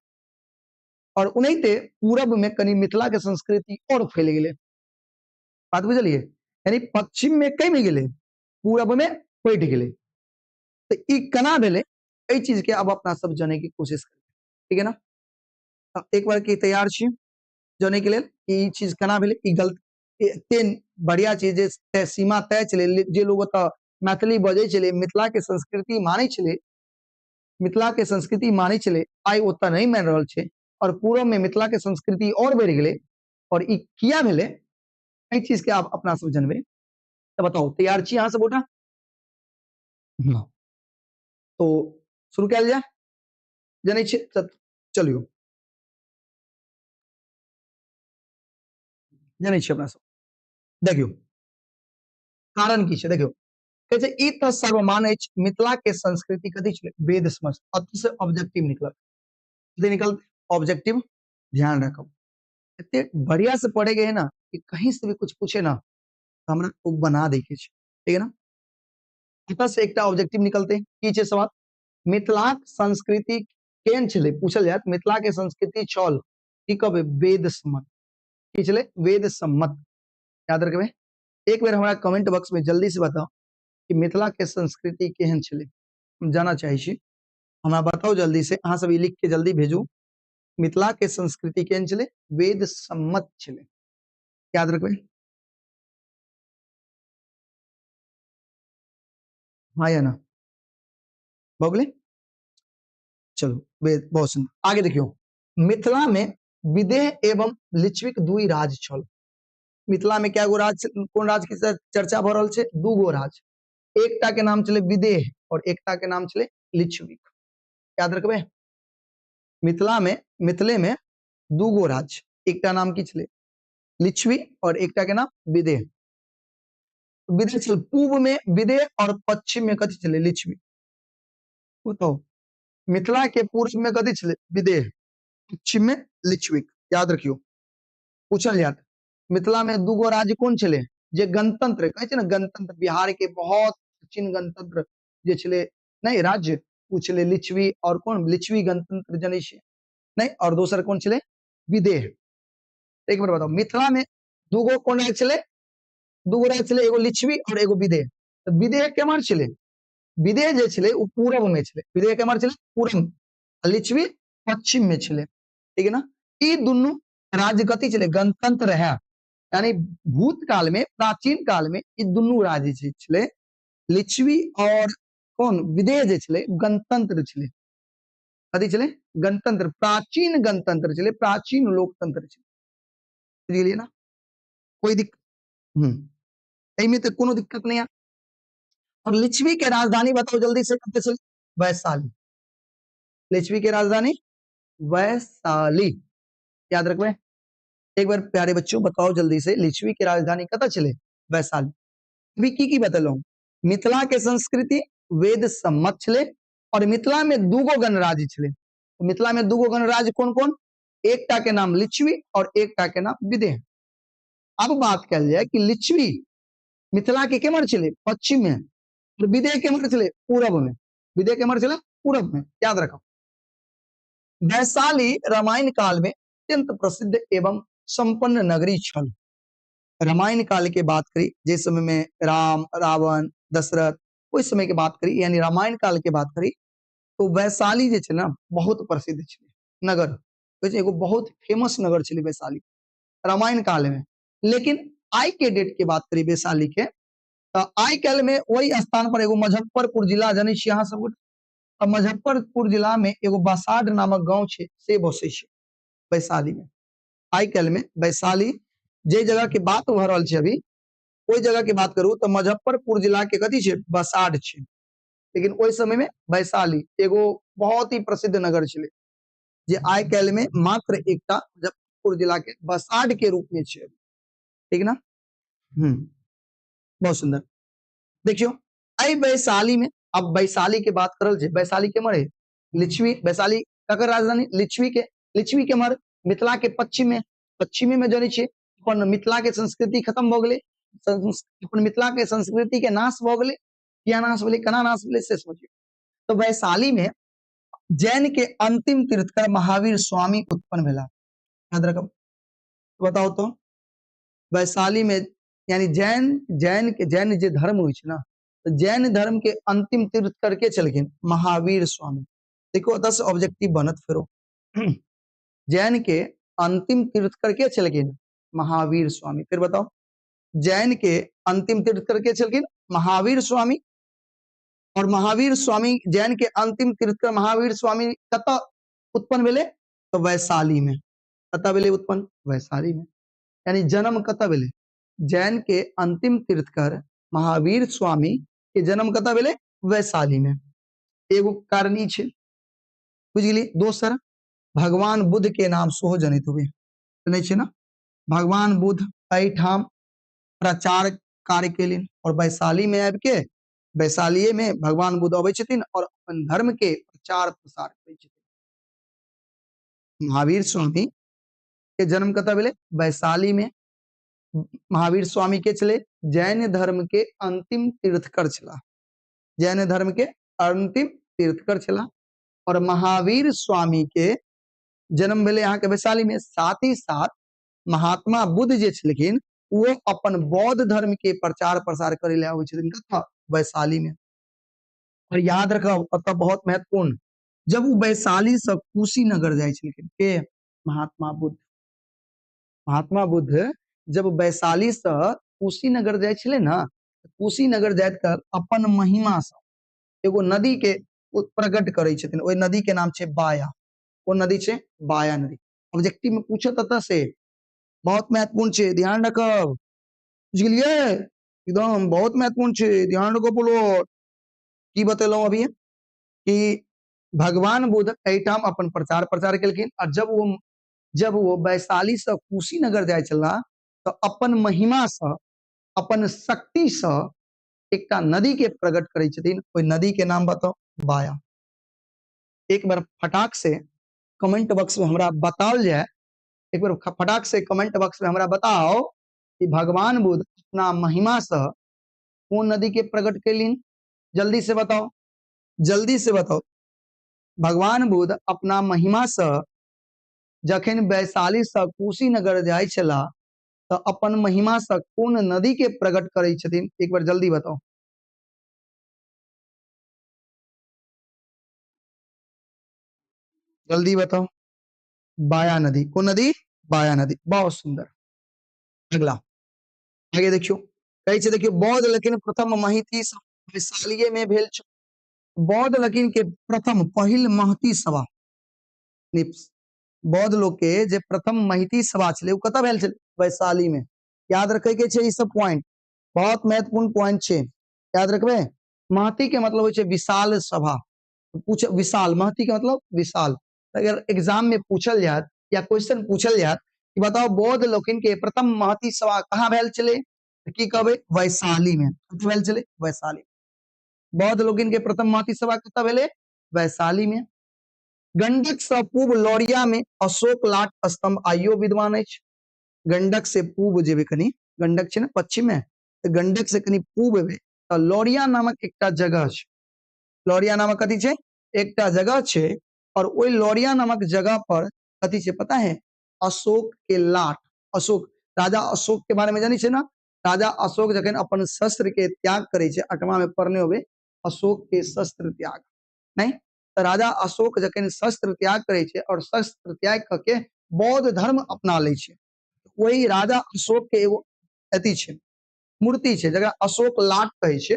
और उन्हें पूरब में कनी मिथिला के संस्कृति और फैल गेलै। बात बुझलिए, यानी पश्चिम में कमि गेलै, पूरब में बढ़ि गेलै। तो ई केना भेलै, एहि चीज के अब अपना सब जाने की कोशिश करें। ठीक है ना, एक बार की तैयार छी जाने के लेल ई चीज केना भेलै, ई गलत, एते बढ़िया चीज जे सीमा तय छलै, जे लोग ओतऽ मैथिली बजै छलै, मिथिला के संस्कृति मानै छलै, मिथिला के संस्कृति मानै छलै, आइ ओतऽ नहीं मानि रहल छै, और पूरब में मिथिला के संस्कृति और बढ़ि गेलै। और ई किया भेलै, एहि चीज के आप अपना सब जानबै। तो बताओ, तैयार छी अहाँ सब गोटा? हाँ, तो शुरू कयल जाय, जानै छियै, चलियो जानै छियै अपना सब। देखियो कारण की छै, देखियो कहे छै ई तऽ सर्वमान्य अछि, मिथिला के संस्कृति कथी छलै वेद समझ, अत से ऑब्जेक्टिव निकलत, कथी निकलत ऑब्जेक्टिव, ध्यान रखब एते बढ़िया से पढ़ेगे है ना कि कहीं से भी कुछ पूछे ना तो हमरा ओ बना देखे छै, ठीक है ना। एतऽ से एकटा ऑब्जेक्टिव निकलते की छै सवाल, मिथिलाक संस्कृति केहन छलै पूछल जायत, मिथिला के संस्कृति छल की कहबै वेद सम्मत, की छलै वेद सम्मत, याद रखबै। एक बेर हमरा कमेंट बॉक्स में जल्दी से बताओ कि मिथिला के संस्कृति केहन छलै, हम जानना चाहै छी, हमरा बताओ जल्दी से, अहाँ सब ई लिख के जल्दी भेजू, मिथिला के संस्कृति केहन छलै वेद सम्मत छलै, याद रखबै। हाँ या ना, भऽ गेलै, चलो वेद बहुत सुंदर, आगे देखियो, मिथिला में विदेह एवं लिच्छविक दुई राज छल, मिथिला में क्या गो राज, कोन राज के चर्चा भ रहल छै, दू गो राज, एकटा के नाम छलै विदेह और एकटा के नाम छलै लिच्छविक, याद रखबै। मिथिले में दू गो राज, एकटा नाम की छलै लिच्छवी और एकटा के नाम विदेह, विदेह छल पूर्व में विदेह और पश्चिम में कथी छलै लिच्छवी, बताओ मिथिला के पूर्व में कथी छलै विदेह, पश्चिम में लिच्छवी, याद रखियो पूछल जात। मिथिला में दूगो राज्य कोन छलै जे गणतंत्र कहै छै ना, गणतंत्र बिहार के बहुत प्राचीन गणतंत्र जे छलै नहीं राज्य उ छलै लिच्छवी, और कोन लिच्छवी गणतंत्र जनै छियै नहीं, और दोसर कोन छलै विदेह। एक बार बताओ मिथिला में दूगो कोन राज्य छलै, दूगो राज्य छलै, एगो लिच्छवी और एगो विदेह, तो विदेह केमहर छलै, विदेह जे छलै उ पूरब में छलै, विदेह केमहर छलै पूरब, लिच्छवी पश्चिम में छलै, ठीक है ना। ई दुनू राज्य कथी छलै गणतंत्र है, यानी भूतकाल में प्राचीन काल में ई दुनू राज्य जे छलै लिच्छवी और कोन विदेह जे छलै गणतंत्र छलै, कथी छलै गणतंत्र, प्राचीन गणतंत्र छलै, प्राचीन लोकतंत्र छलै, बुझ गेलियै ना, कोई दिक्कत एहिमे तो कोनो दिक्कत नहीं है। और लिच्छवी के राजधानी बताओ जल्दी से कते छलै वैशाली, लिच्छवी के राजधानी वैशाली, याद रखबै। एक बार प्यारे बच्चों बताओ जल्दी से लिच्छवी के राजधानी कतऽ छलै वैशाली। अभी की बतेलहुं, मिथिला के संस्कृति वेद सम्मत छलै और मिथिला में दूगो गणराज्य छलै, मिथिला में दूगो गणराज्य कोन कोन, एकटा के नाम लिच्छवी और एकटा के नाम विदेह। अब बात कल जाए कि लिच्छवी मिथिला के केमहर छलै पश्चिम में, और विदेह केमहर छलै पूरब में, विदेह केमहर छलै पूरब में, याद रखो। वैशाली रामायण काल में अत्यंत प्रसिद्ध एवं संपन्न नगरी छल, रामायण काल के बात करी जिस समय में राम रावण दशरथ उस समय के बात करी, यानी रामायण काल के बात करी तो वैशाली जे छै ना बहुत प्रसिद्ध छलै नगर, एगो बहुत फेमस नगर छलै वैशाली रामायण काल में। लेकिन आई के डेट के बात करी वैशाली के, तो आई काल में वही स्थान पर एगो मुजफ्फरपुर जिला जानै छियै अहाँ सब, मुजफ्फरपुर जिला में एगो बसाड नामक गांव छै से बसे छै वैशाली में। आई काल में वैशाली जे जगह के बात भ रहल छै अभी ओई जगह के बात करू तो मुजफ्फरपुर जिला के कथी छै बसाड छै, लेकिन ओई समय में वैशाली एगो बहुत ही प्रसिद्ध नगर छलै जे आई काल में मात्र एकटा मुजफ्फरपुर जिला के बसाड के रूप में छै, ठीक ना। बहुत सुंदर, देखियो आई वैशाली में, अब वैशाली के बात करल छै, वैशाली के मरे लिच्छवी, वैशाली ककर राजधानी लिच्छवी के, लिच्छवी के मर मिथिला के पश्चिम में, पश्चिमी में जानै छियै अपन मिथिला के संस्कृति खत्म भ गेलै, अपन मिथिला के संस्कृति के नाश भ गेलै, किया नाश भेलै केना नाश भेलै से सोचियो। तो वैशाली में जैन के अंतिम तीर्थकर महावीर स्वामी उत्पन्न भेला, याद रखब, बताओ तो वैशाली में यानी जैन जे धर्म होइ छै ना, तो जैन धर्म के अंतिम तीर्थकर के छलखिन महावीर स्वामी, देखो ओतऽ से ऑब्जेक्टिव बनत फेरो जैन के अंतिम तीर्थकर के छलखिन महावीर स्वामी, फिर बताओ जैन के अंतिम तीर्थकर के छलखिन महावीर स्वामी, और महावीर स्वामी जैन के अंतिम तीर्थकर महावीर स्वामी कतऽ उत्पन्न भेले तो वैशाली में, कतऽ भेले उत्पन्न वैशाली में, यानी जन्म कतऽ भेले, जैन के अंतिम तीर्थकर महावीर स्वामी के जन्म कतऽ भेले वैशाली में, एगो कारण ई छै, बुझ गेलियै। दोसर भगवान बुद्ध के नाम सेहो जनित हुए, सुनै छियै ना, भगवान बुद्ध एहिठाम प्रचार कार्य केलिन और वैशाली में आबि के वैशाली में भगवान बुद्ध अबै छथिन और अपन धर्म के प्रचार प्रसार करै छथिन। महावीर स्वामी के जन्म कतऽ भेलै? वैशाली में। महावीर स्वामी के छलै जैन धर्म के अंतिम तीर्थकर छला, जैन धर्म के अंतिम तीर्थकर छला। और महावीर स्वामी के जन्म भेलै यहाँ के वैशाली में। साथ ही साथ महात्मा बुद्ध जे छलखिन वो अपन बौद्ध धर्म के प्रचार प्रसार करे ले आबै छथिन कतऽ? वैशाली में। और याद रखब अतः बहुत महत्वपूर्ण, जब वो वैशाली से कुशीनगर जाय छलखिन के? महात्मा बुद्ध। महात्मा बुद्ध जब वैशाली से कुशीनगर जाय छले ना, कुशीनगर जाइत काल अपन महिमा से एगो नदी के प्रकट करे छथिन। ओइ नदी के नाम छे बाया। वो नदी छे बाया नदी। ऑब्जेक्टिव में पूछत अतः से, बहुत महत्वपूर्ण छे, ध्यान रखब। बुझ गेलिए? एकदम बहुत महत्वपूर्ण छे, ध्यान रखो। बोलो की बतेलो अभी कि भगवान बुद्ध एठाम अपन प्रचार प्रसार केलखिन। और जब वो वैशाली से कुशीनगर जाय छला तो अपन महिमा से, अपन शक्ति से एकटा नदी के प्रकट करे छथिन। ओइ नदी के नाम बताओ? बाया। एक बार फटाक से कमेंट बॉक्स में हमरा बताओ जाए, एक बार फटाक से कमेंट बॉक्स में हमरा बताओ कि भगवान बुद्ध अपना महिमा से कौन नदी के प्रकट कैलिन? जल्दी से बताओ, जल्दी से बताओ। भगवान बुद्ध अपना महिमा से जखन वैशाली से कुशीनगर जाय छला तो अपन महिमा से कौन नदी के प्रकट करे छथिन? एक बार जल्दी बताओ। जल्दी बताओ। बाया नदी। कौन नदी? बाया नदी। बहुत सुंदर। अगला आगे देखियो, कहे छे देखियो बौद्ध लेकिन प्रथम महिती वैशालीये में भेल छ। बौद्ध लेकिन के प्रथम पहिल महती सभा, बौद्ध लोग के जे प्रथम महिती सभा छले वो कतऽ भेल छले? वैशाली में। याद रखे के छे ई सब पॉइंट, बहुत महत्वपूर्ण पॉइंट छे, याद रखबे। महती के मतलब होय छे विशाल सभा। पूछ विशाल, महती के मतलब विशाल। अगर एग्जाम में पूछल जात या क्वेश्चन पूछल जात कि बताओ बौद्ध लोकिन के प्रथम महती सभा कहाँ भेल छले? की कहबे? वैशाली में। कतऽ भेल छले? वैशाली। बौद्ध लोकिन के प्रथम महती सभा कतऽ भेले? वैशाली में। गंडक से पूर्व लौरिया में अशोक लाट स्तंभ आइयो विद्यमान अछि। गंडक से पूर्व जेबे कनी, गंडक छे ना पश्चिम में, तो गंडक से कनी पूर्व में तो लौरिया नामक एकटा जगह छे। लौरिया नामक कथी छे? एकटा जगह छे। और ओइ लौरिया नामक जगह पर कथी छे पता है? अशोक के लाट। अशोक, राजा अशोक के बारे में जानी छे ना? राजा अशोक जखन अपन शस्त्र के त्याग करे छे, 8वां में पढ़ने होबे अशोक के शस्त्र त्याग, नहीं? तो राजा अशोक जखन शस्त्र त्याग करे छे और शस्त्र त्याग करके बौद्ध धर्म अपना ले छे, वही राजा अशोक के एगो अथी छे, मूर्ति छे, जकरा अशोक लाट कहे छे।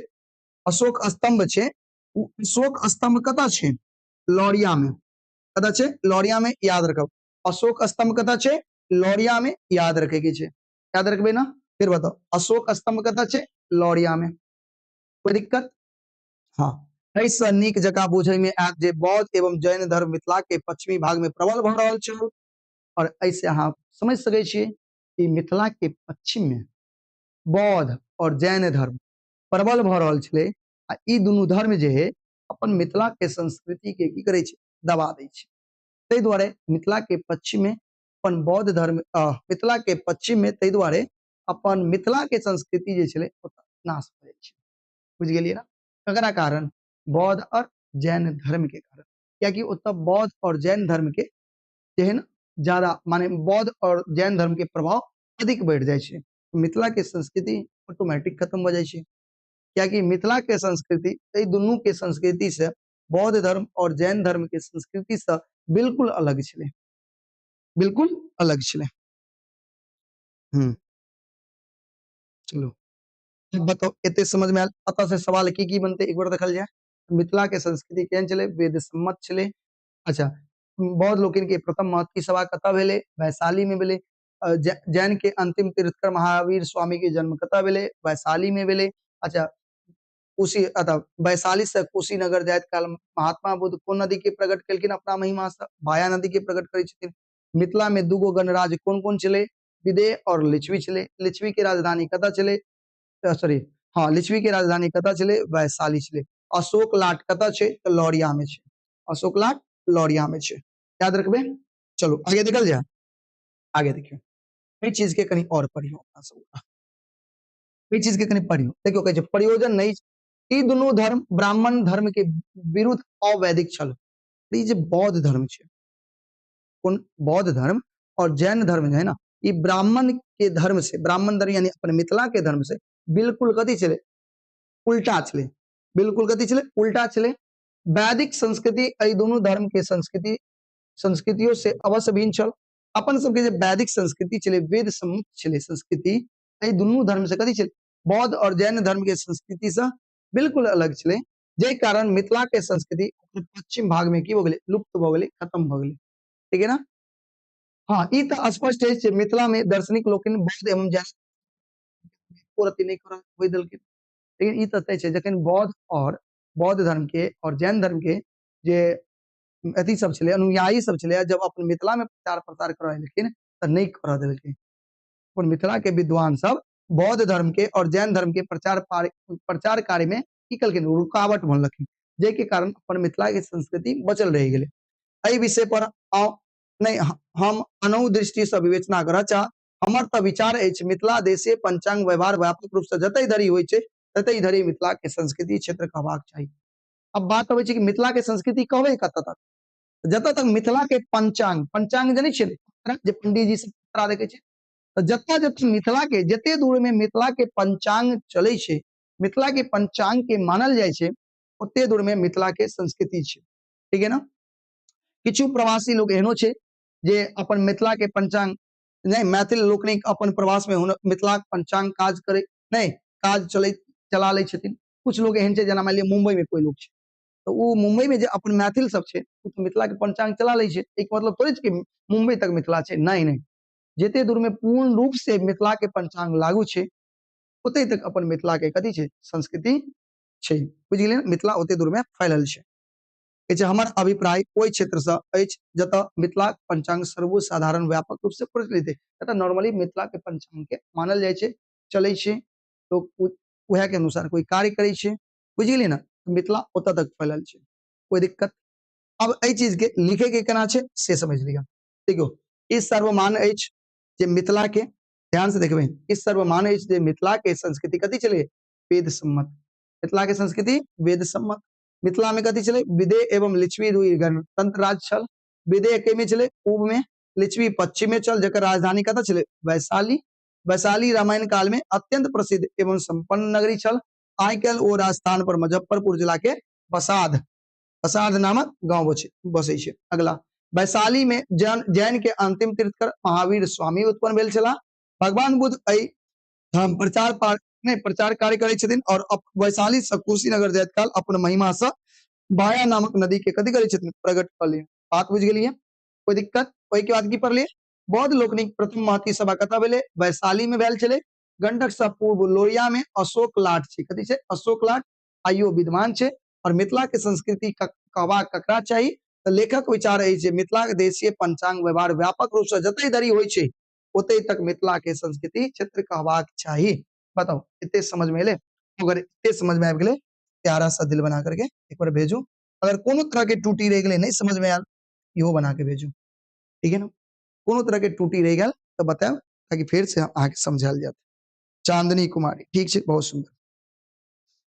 अशोक स्तंभ छे। अशोक स्तंभ कतऽ छे? लौरिया में। कतऽ छे? लौरिया में। याद रखब, अशोक स्तंभ कतऽ छे? लौरिया में। याद रखे के छे, याद रखबे ना? फिर बताओ, अशोक स्तंभ कतऽ छे? लौरिया में। कोई दिक्कत? हाँ। ऐसा नीक जगह बुझे में आयत जे बौद्ध एवं जैन धर्म मिथिला के पश्चिमी भाग में प्रबल भ रहल छल। और ऐसे अहाँ समझ सकै छियै कि मिथिला के पश्चिम में बौद्ध और जैन धर्म प्रबल भ रहल छलै। आ ई दुनू धर्म जे है अपन मिथिला के संस्कृति के की करे छे? दबा दै छे। तै दुआरे मिथिला के पश्चिम में अपन बौद्ध धर्म, मिथिला के पश्चिम में तै दुआरे अपन मिथिला के संस्कृति जे छलै नाश भ जाइ छे। बुझ गेलियै ना? एकरा कारण बौद्ध और जैन धर्म के कारण, क्योंकि ओतऽ बौद्ध और जैन धर्म के जे है ना ज्यादा, माने बौद्ध और जैन धर्म के प्रभाव अधिक बढ़ जाए छे। मिथिला के संस्कृति ऑटोमेटिक खत्म हो जाए छे। क्योंकि मिथिला के संस्कृति ए दुनू के संस्कृति से, बौद्ध धर्म और जैन धर्म के संस्कृति से बिल्कुल अलग छले, बिल्कुल अलग छले। चलो अब बताओ, एते समझ में आयल? अतः से सवाल की बनते एक बार देखल जाए। मिथिला के संस्कृति केहन छले? वेद सम्मत छले। अच्छा, बौद्ध लोकिन के प्रथम महती सभा कतऽ भेले? वैशाली में भेले। जैन के अंतिम तीर्थकर महावीर स्वामी के जन्म कतऽ भेले? वैशाली में भेले। अच्छा, वैशाली से कुशीनगर जाइत काल महात्मा बुद्ध कोन नदी के प्रकट केलखिन अपना महिमा से? बाया नदी के प्रकट करे छथिन। मिथिला में दूगो गणराज्य कोन कोन छले? विदेह और लिच्छवी छले। लिच्छवी के राजधानी कतऽ छले? सॉरी, हाँ, लिच्छवी के राजधानी कतऽ छलै? वैशाली छलै। अशोक लाट कतऽ छै? तऽ लौरिया में छै। अशोक लाट लौरिया में छै। याद रखबै। चलो आगे देखल जाए। आगे देखियौ एहि चीज के कनी और पढ़ियौ अपना सब। एहि चीज के कनी पढ़ियौ। देखियौ कहै छै प्रयोजन नहीं ई दुनू धर्म ब्राह्मण धर्म के विरुद्ध अवैदिक छल। ई जे बौद्ध धर्म छै, कोन बौद्ध धर्म और जैन धर्म है ना, ये ब्राह्मण के धर्म से, ब्राह्मण धर्म यानी अपन मिथिला के धर्म से बिल्कुल कथी छलै? उल्टा छलै। बिल्कुल कथी छलै? उल्टा छलै। वैदिक संस्कृति एहि दुनू धर्म के संस्कृतियों से अवश्य भिन्न छल। अपन सबके जे वैदिक संस्कृति छलै, वेद सम्मुख छलै संस्कृति, एहि दुनू धर्म से कथी छलै? बौद्ध और जैन धर्म के संस्कृति से बिल्कुल अलग छलै। जे कारण मिथिला के संस्कृति पश्चिम भाग में की भ गेलै? लुप्त भ गेलै, खत्म भ गेलै। ठीक है ना? हाँ, ई त स्पष्ट है जे मिथिला में दार्शनिक लोकनि बौद्ध एवं जैन को अथी नहीं करा होय देलकै। लेकिन ई त तय छै जखन बौद्ध धर्म के और जैन धर्म के जे अथी सब छलै, अनुयायी सब छलै, जब अपन मिथिला में प्रचार प्रसार करऽ एलखिन त नहीं करऽ देलकै। अपन मिथिला के विद्वान सब बौद्ध धर्म के और जैन धर्म के प्रचार कार्य में की केलखिन? रुकावट बनलखिन। जै के कारण अपन मिथिला के संस्कृति बचल रहि गेलै। एहि विषय पर नहीं हम अनहु दृष्टि से विवेचना करऽ चाह। हमर त विचार अछि मिथिला देशे पंचांग व्यवहार व्यापक रूप से जतै धरि होइ छै ततै धरि मिथिला के संस्कृति क्षेत्र कहबाक चाही। अब बात अबै छै कि मिथिला के संस्कृति कहबै कतऽ तक? जतऽ तक मिथिला के पंचांग जनै छियै जे पंडित जी सब पत्रा देखै छै, त जतऽ मिथिला के जते दूर में मिथिला के पंचांग चलै छै, मिथिला के पंचांग के मानल जाइ छै, ओते दूर में मिथिला के संस्कृति छै। ठीक है ना? किछु प्रवासी लोग एहनो छै जे अपन मिथिला के पंचांग नहीं, मैथिल लोकनिक अपन प्रवास में मिथिला पंचांग काज करे नहीं, काज चला लै छथिन। कुछ लोग एहन छै जेना मान लिअ मुंबई में कोई लोग छै, तो वो मुंबई में जे अपन मैथिल सब छै, वो तो मिथिला के पंचांग चला लै छै। एक मतलब थोड़े छै कि मुंबई तक मिथिला छै, नहीं। जते दूर में पूर्ण रूप से मिथिला के पंचांग लागू छै, ओते तक अपन मिथिला के कथी छै? संस्कृति छै। बुझ गेलियै? मिथिला ओते दूर में फैलल छै। कहै छै हमर अभिप्राय ओहि क्षेत्र से अछि जतऽ मिथिला पंचांग सर्वसाधारण व्यापक रूप से प्रचलित है। जतऽ नॉर्मली मिथिला के पंचांग के मानल जाइ छै, चलै छै, लोग उहे के अनुसार कोई कार्य करै छै। बुझ गेलियै ना? मिथिला ओतऽ तक फैलल छै, कोई दिक्कत। अब एहि चीज के लिखे के केना छै से समझ लिअ। देखियौ ई सर्वमान्य अछि जे मिथिला के, ध्यान से देखबै, ई सर्वमान्य अछि जे मिथिला के संस्कृति कथी छलै? वेद सम्मत। मिथिला के संस्कृति वेद सम्मत। मिथिला में कथी छलै? विदेह एवं लिच्छवी दुई गणतंत्र राज्य छल। विदेह के में छलै पूर्व में, लिच्छवी पश्चिम में छल, जकर राजधानी कतऽ छलै? वैशाली। वैशाली रामायण काल में अत्यंत प्रसिद्ध एवं संपन्न नगरी छल। आइ काल्हि ओ राजस्थान पर मुजफ्फरपुर जिला के बसाध नामक गांव बसै छै। अगला, वैशाली में जैन के अंतिम तीर्थकर महावीर स्वामी उत्पन्न भेल छलाह। भगवान बुद्ध एहि प्रचार कार्य करै छथिन और वैशाली से कुशीनगर जाइत काल अपन महिमा से बाया नामक नदी के कथी करै छथिन? प्रकट कलियन। बात बुझ गेलियै? कोई दिक्कत? ओहि के बाद की पढ़लियै? बौद्ध लोकनिक प्रथम महती सभा कतऽ भेलै? वैशाली में भेल छलै। गंडक से पूर्व लोरिया में अशोक लाट छै। कथी छै? अशोक लाट आइयो विद्यमान छै। और मिथिला के संस्कृति कहबाक ककरा चाही? तऽ लेखक विचार अछि जे मिथिला के देशीय पंचांग व्यवहार व्यापक रूप से जतै धरि होइ छै, ओतै तक मिथिला के संस्कृति क्षेत्र कहबाक चाही। बताओ इतने समझ में एले? अगर इतने समझ में आबि गेलै, प्यारा सा दिल बना करके एक बार भेजू। अगर कोनो तरह के टूटी रह गेलै, नहीं समझ में आयल, इहो बना के भेजू। ठीक है ना? कोनो तरह के टूटी रह गेल तो बताओ, ताकि फिर से आके समझायल जाए। चांदनी कुमारी, ठीक छै, बहुत सुंदर।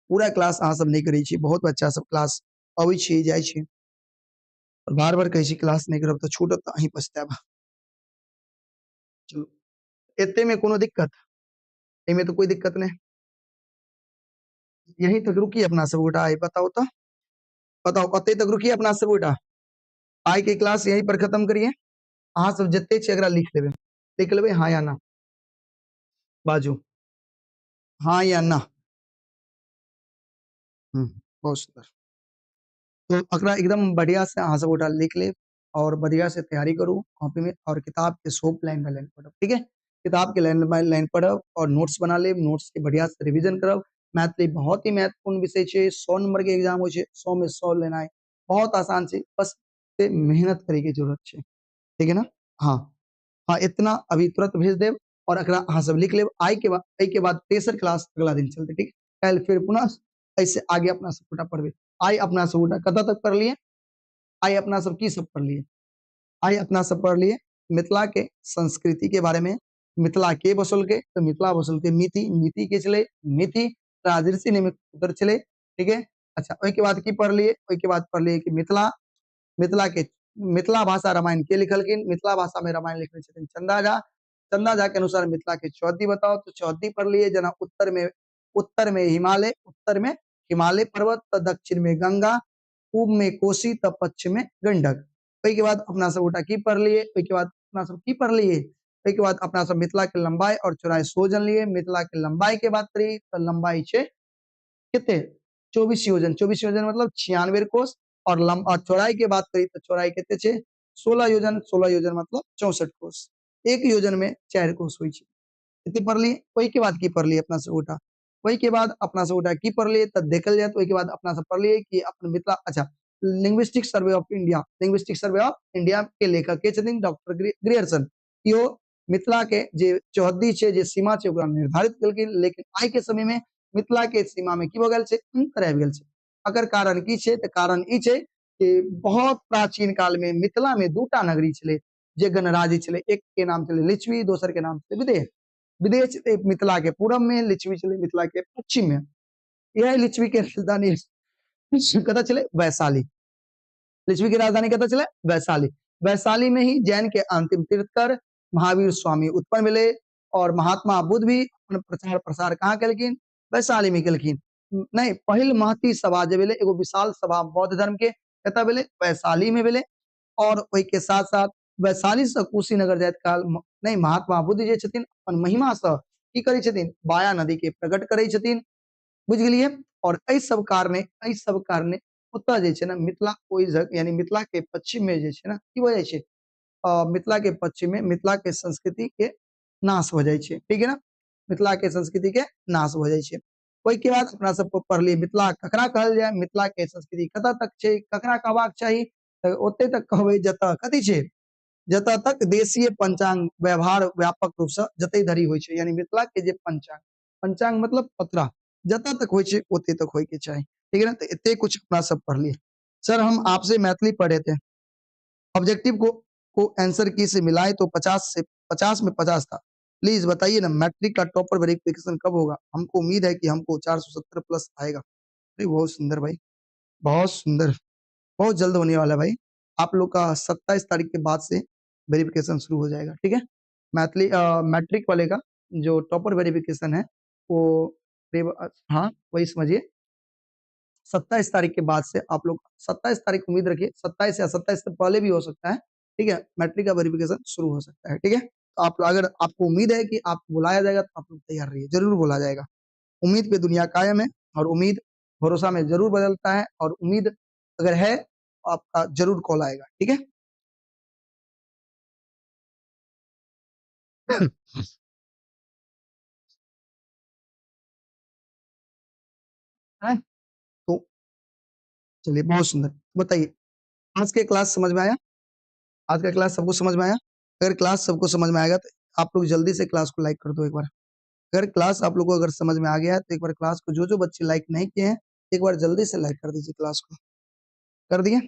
पूरा क्लास अहाँ सब नहीं करै छी, बहुत बच्चा सब क्लास अबै छी जाइ छी, और बार बार कहै छी क्लास नहीं करब तो छूटत तो अहीं पछताएब। चलो एते में कोनो दिक्कत? एमे तो कोई दिक्कत नहीं। यहीं तक रुकी अपना सब गोटा। आइ बताओ तो, बताओ अते तक रुकी अपना सब गोटा। आइ के क्लास यहीं पर खत्म करिए। अहाँ सब जते छै एकरा लिख लेबै। लिख लेबै हाँ या ना? बाजू हाँ या ना? बहुत सुंदर। तो एकरा एकदम बढ़िया से अहाँ सब गोटा लिख लेब और बढ़िया से तैयारी करू कॉपी में, और किताब के सब लाइन बाय लाइन पढ़ब। ठीक है? किताब के लाइन बाय लाइन पढ़ब और नोट्स बना लेब, नोट्स के बढ़िया से रिवीजन करब। मैथिली बहुत ही महत्वपूर्ण विषय छै, 100 नंबर के एग्जाम होइ छै, 100 में 100 लेनाइ बहुत आसान छै, बस पे मेहनत करे के जरूरत छै। ठीक है ना? हाँ हाँ, इतना अभी तुरंत भेज देब और एकरा अहाँ सब लिख लेब। आई के बाद एहि के बाद तेसर क्लास अगला दिन चलते। ठीक है? कल फिर पुनः ऐसे आगे अपना सब गोटा पढ़बे। आई अपना सब गोटा कतऽ तक पढ़ लिए? आई अपना सब की सब पढ़ लिए? आई अपना सब पढ़ लिए मिथिला के संस्कृति के बारे में। मिथिला के बसल के तो मिथिला बसल के मिथि, मिथि के छलै मिथि राजऋषि ने उतर छलै, ठीक है। अच्छा ओइ के बाद की पढ़ लिए? ओइ के बाद पढ़ लिए कि मिथिला, मिथिला के मिथिला भाषा रामायण के लिखलखिन? मिथिला भाषा में रामायण लिखने छथिन चंदा झा। चंदा झा के अनुसार मिथिला के चौहद्दी बताओ, तो चौहद्दी पढ़ लिए। जना उत्तर में हिमालय पर्वत, तो दक्षिण में गंगा, पूर्व में कोसी, तो पश्चिम में गंडक। ओइ के बाद अपना सब गोटा की पढ़ लिए? ओइ के बाद अपना सब की पढ़ लिए? ओइ के बाद अपना सब मिथिला के लंबाई और चौड़ाई सेहो जान लिए। मिथिला के लंबाई के बात करी तो लंबाई छै कते? 24 योजन। 24 योजन मतलब 96 कोस। और चौड़ाई के बात करी तो चौड़ाई कते छै? 16 योजन। 16 योजन मतलब 64 कोस। एक योजन में 4 कोस होइ छै। एते पढ़ लिए। ओइ के बाद की पढ़ लिए अपना सब गोटा? ओइ के बाद अपना सब गोटा की पढ़ लिए त देखल जाय। ओइ के बाद अपना सब पढ़ लिए कि अपन मिथिला, अच्छा linguistic survey of India, linguistic survey of India के लेखक के छथिन डॉक्टर ग्रियर्सन। इहो मिथिला के जे चौहद्दी छै, जे सीमा छै, ओकरा निर्धारित केलखिन। लेकिन आइ के समय में मिथिला के सीमा में की भ गेल छै? अंतर आबि गेल छै। एकर कारण की छै? त कारण ई छै कि बहुत प्राचीन काल में मिथिला में दूटा नगरी छलै जे गणराज्य छलै। एक के नाम छलै लिच्छवी, दोसर के नाम छलै विदेह। विदेह छलै मिथिला के पूरब में, लिच्छवी छलै मिथिला के पश्चिम में। यह लिच्छवी के राजधानी कतऽ छलै? वैशाली। लिच्छवी की राजधानी कतऽ छलै? वैशाली। वैशाली में ही जैन के अंतिम तीर्थकर महावीर स्वामी उत्पन्न भेलै। और महात्मा बुद्ध भी अपन प्रचार प्रसार कहाँ केलखिन? वैशाली में केलखिन। नहीं, पहिल महती सभा जे भेलै, एगो विशाल सभा बौद्ध धर्म के, कतऽ भेलै? वैशाली में भेलै। और ओइ के साथ साथ वैशाली से कुशीनगर जाइत काल नहीं, महात्मा बुद्ध जे छथिन अपन महिमा से की करै छथिन? वाया नदी के प्रकट करै छथिन। बुझ गेलिए। और एहि सब कारणे ओतऽ जे छै ना मिथिला, ओइ जगह यानी मिथिला के पश्चिम में जे छै ना की भ जाइ छै? मिथिला के पश्चिम में मिथिला के संस्कृति के नाश हो जाइ छै, ठीक है ना। मिथिला के संस्कृति के नाश हो जाइ छै। ओइ के बाद अपना सब पढ़लिए मिथिला ककरा कहल जाय? मिथिला के संस्कृति कतऽ तक छै? ककरा कहबाक चाही? त ओते तक कहबै जतऽ कथी छै? जतऽ तक देशीय पंचांग व्यवहार व्यापक रूप से जतै धरि होइ छै। यानी मिथिला के जे पंचांग, पंचांग मतलब पतरा, जतऽ तक होइ छै ओते तक होय के चाही, ठीक है ना। तो एते कुछ अपना सब पढ़ लिए। सर हम आपसे मैथिली पढ़े थे, ऑब्जेक्टिव को आंसर की से मिलाए तो 50 में 50 था। प्लीज बताइए ना मैट्रिक का टॉपर वेरिफिकेशन कब होगा? हमको उम्मीद है कि हमको 470 प्लस आएगा। अरे बहुत सुंदर भाई, बहुत सुंदर, बहुत जल्द होने वाला है भाई। आप लोग का 27 तारीख के बाद से वेरिफिकेशन शुरू हो जाएगा, ठीक है। मैट्रिक वाले का जो टॉपर वेरिफिकेशन है वो हाँ वही समझिए 27 तारीख के बाद से आप लोग 27 तारीख उम्मीद रखिए, 27 या 27 से पहले भी हो सकता है, ठीक है। मैट्रिक का वेरिफिकेशन शुरू हो सकता है, ठीक है। तो आप अगर आपको उम्मीद है कि आपको बुलाया जाएगा तो आप लोग तैयार रहिए, जरूर बुलाया जाएगा। उम्मीद पे दुनिया कायम है और उम्मीद भरोसा में जरूर बदलता है। और उम्मीद अगर है तो आपका जरूर कॉल आएगा, ठीक है। है? तो चलिए बहुत सुंदर, बताइए आज के क्लास समझ में आया? आज का क्लास सबको समझ में आया? अगर क्लास सबको समझ में आएगा तो आप लोग जल्दी से क्लास को लाइक कर दो एक बार। अगर क्लास आप लोग को अगर समझ में आ गया है तो एक बार क्लास को जो बच्चे लाइक नहीं किए हैं एक बार जल्दी से लाइक कर दीजिए क्लास को। कर दिए?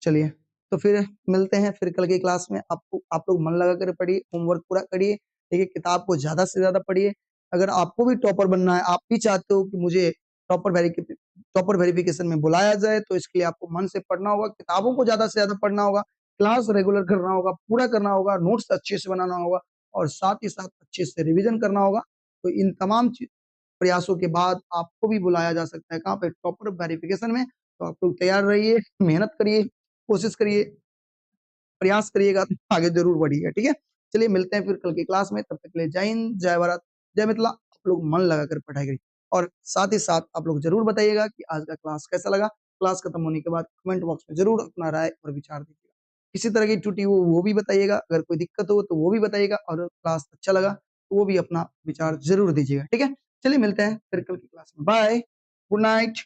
चलिए तो फिर मिलते हैं फिर कल की क्लास में। आप लोग मन लगा कर पढ़िए, होमवर्क पूरा करिए, ठीक है। किताब को ज्यादा से ज्यादा पढ़िए। अगर आपको भी टॉपर बनना है, आप भी चाहते हो कि मुझे टॉपर वेरिफिकेशन में बुलाया जाए, तो इसके लिए आपको मन से पढ़ना होगा, किताबों को ज्यादा से ज्यादा पढ़ना होगा, क्लास रेगुलर करना होगा, पूरा करना होगा, नोट्स अच्छे से बनाना होगा और साथ ही साथ अच्छे से रिविजन करना होगा। तो इन तमाम प्रयासों के बाद आपको भी बुलाया जा सकता है कहाँ पे? टॉपर वेरिफिकेशन में। तो आप लोग तैयार रहिए, मेहनत करिए, कोशिश करिए, प्रयास करिएगा तो आगे जरूर बढ़िएगा, ठीक है। चलिए मिलते हैं फिर कल की क्लास में, तब तक के लिए जय हिंद, जय भारत, जय मिथिला। आप लोग मन लगाकर पढ़ाई करिए और साथ ही साथ आप लोग जरूर बताइएगा कि आज का क्लास कैसा लगा। क्लास खत्म होने के बाद कमेंट बॉक्स में जरूर अपना राय और विचार दीजिएगा। किसी तरह की त्रुटि हो वो भी बताइएगा, अगर कोई दिक्कत हो तो वो भी बताइएगा, और क्लास अच्छा लगा तो वो भी अपना विचार जरूर दीजिएगा, ठीक है। चलिए मिलते हैं फिर कल की क्लास में, बाय, गुड नाइट।